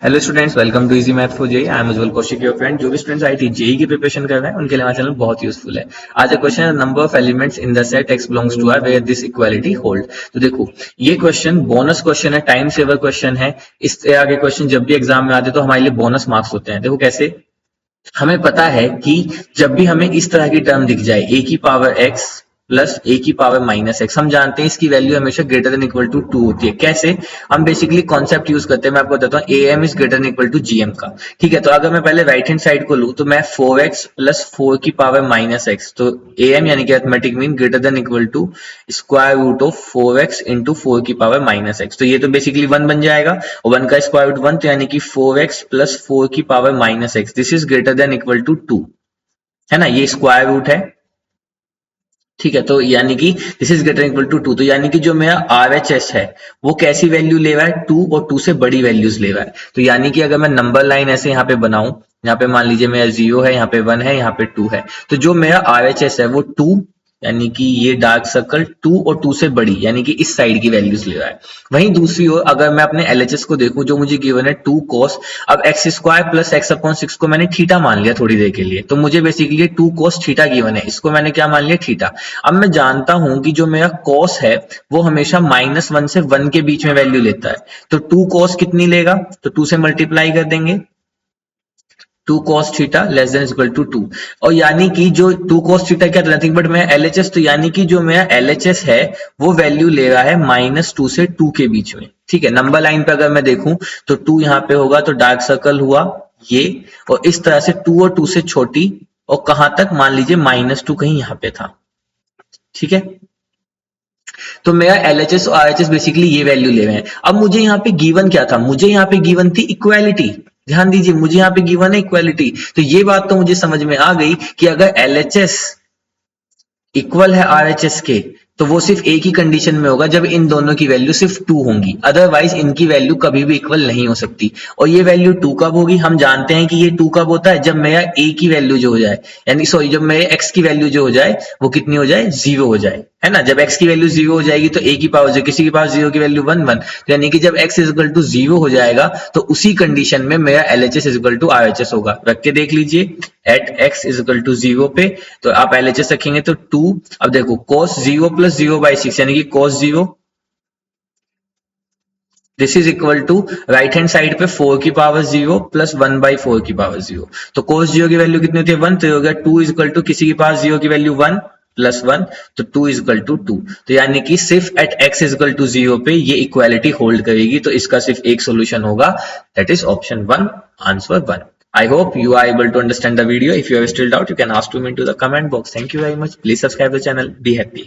Hello students, welcome to easy math for JE. I am Ujjwal Kaushik, your friend. जो भी students IT JE की preparation कर रहे हैं उनके लिए हमारा चैनल बहुत यूजफुल है। आज का क्वेश्चन है number of elements in the set x belongs to R where this equality hold. तो देखो, ये क्वेश्चन बोनस क्वेश्चन है, टाइम सेवर क्वेश्चन है। इस तरह के क्वेश्चन जब भी एग्जाम में आते हैं तो हमारे लिए बोनस मार्क्स होते हैं। देखो कैसे, हमें पता है कि जब भी हमें इस तरह की टर्म दिख जाए ए की पावर एक्स प्लस ए की पावर माइनस एक्स, हम जानते हैं इसकी वैल्यू हमेशा ग्रेटर देन इक्वल टू 2 होती है। कैसे? हम बेसिकली कॉन्सेप्ट यूज करते हैं। मैं आपको बताता हूँ, A M is greater than equal to G M का। ठीक है, तो अगर मैं पहले राइट हैंड साइड को लूँ तो मैं 4x प्लस 4 की पावर माइनस एक्स, तो ए एम यानी कि arithmetic mean greater than equal to square root of 4x into 4 की पावर माइनस एक्स। तो ये तो बेसिकली 1 बन जाएगा, और 1 का स्क्वायर रूट 1, तो यानी कि 4x प्लस 4 की power minus x, this is greater than equal to 2, है ना। ये स्क्वायर रूट है, ठीक है। तो यानी कि this is greater equal to 2, तो यानी कि जो मेरा RHS है वो कैसी वैल्यू ले रहा है? 2 और 2 से बड़ी वैल्यूज ले रहा है। तो यानी कि अगर मैं नंबर लाइन ऐसे यहाँ पे बनाऊं, यहाँ पे मान लीजिए मेरा 0 है, यहाँ पे 1 है, यहाँ पे 2 है, तो जो मेरा RHS है वो 2, यानी कि ये डार्क सर्कल 2 और 2 से बड़ी, यानी कि इस साइड की वैल्यूज ले रहा है। वहीं दूसरी ओर अगर मैं अपने LHS को देखूं, जो मुझे गिवन है 2 cos, अब x square plus x upon 6 को मैंने थीटा मान लिया थोड़ी देर के लिए, तो मुझे बेसिकली 2 cos थीटा गिवन है, इसको मैंने क्या मान लिया? थीटा। अब मैं जानता हूं कि जो मेरा cos है वो हमेशा -1 से 1 के बीच में वैल्यू लेता है, तो 2 cos कितनी लेगा? तो 2 से मल्टीप्लाई कर देंगे, 2 cos theta less than equal to 2, और यानी कि जो 2 cos थीटा क्या, नथिंग बट मेरा LHS, तो यानी कि जो मेरा LHS है वो वैल्यू ले रहा है -2 से 2 के बीच में। ठीक है, नंबर लाइन पे अगर मैं देखूं तो 2 यहाँ पे होगा, तो डार्क सर्कल हुआ ये, और इस तरह से 2 और 2 से छोटी, और कहां तक? मान लीजिए -2 कहीं यहाँ पे था। ठीक है, तो मेरा LHS और RHS बेसिकली ये वैल्यू ले रहे हैं। अब मुझे यहाँ पे गिवन क्या था? मुझे यहाँ पे गिवन थी इक्वालिटी। ध्यान दीजिए, मुझे यहाँ पे गिवन है इक्वालिटी, तो ये बात तो मुझे समझ में आ गई कि अगर LHS इक्वल है RHS के, तो वो सिर्फ एक ही कंडीशन में होगा, जब इन दोनों की वैल्यू सिर्फ 2 होंगी, अदरवाइज इनकी वैल्यू कभी भी इक्वल नहीं हो सकती। और ये वैल्यू 2 कब होगी? हम जानते हैं कि ये 2 कब होता है? जब मेरा a की वैल्यू जो हो जाए, यानी सॉरी, जब मेरे x की वैल्यू जो हो जाए वो कितनी हो जाए? 0 हो जाए, है ना। जब x की वैल्यू 0 हो जाएगी तो a की पावर जो किसी की पावर 0 की वैल्यू 1 1, तो यानी कि जब x इज इक्वल टू 0 हो जाएगा तो उसी कंडीशन में मेरा LHS is equal to RHS होगा। रख के देख लीजिए, at x is equal to 0 पे तो आप LHS रखेंगे तो 2। अब देखो, cos 0 प्लस 0/6 यानी कि cos 0, this is equal to right hand side पे 4 की पावर 0 प्लस 1/4 की पावर 0, तो cos 0 की वैल्यू कितनी होती है? 1, तो ये हो गया 2 इज इक्वल टू किसी की पावर 0 की वैल्यू 1 प्लस 1, तो 2 इज इक्वल टू 2। तो यानी कि सिर्फ at x is equal to 0 पे ये इक्वालिटी होल्ड करेगी, तो इसका सिर्फ एक सोल्यूशन होगा, that is option 1, answer 1। I hope you are able to understand the video. If you have still doubt, you can ask to me into the comment box. Thank you very much. Please subscribe the channel. Be happy.